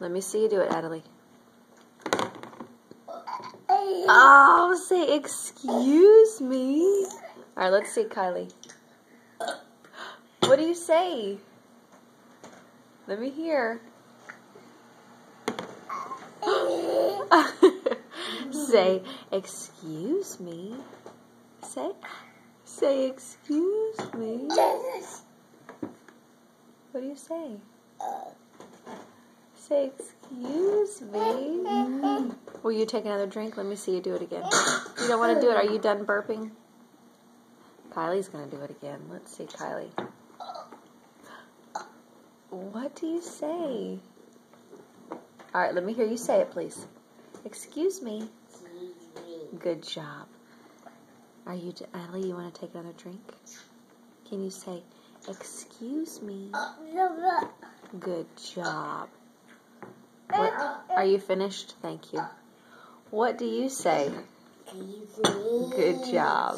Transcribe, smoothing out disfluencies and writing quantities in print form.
Let me see you do it, Adelie. Oh, say excuse me. All right, let's see, Kylie. What do you say? Let me hear. Say, excuse me. Say, excuse me. What do you say? Say, excuse me. Will you take another drink? Let me see you do it again. You don't want to do it? Are you done burping? Kylie's going to do it again. Let's see, Kylie. What do you say? All right, let me hear you say it, please. Excuse me. Good job. Are you, Adelie, you want to take another drink? Can you say, excuse me? Good job. What, are you finished? Thank you. What do you say? Good job.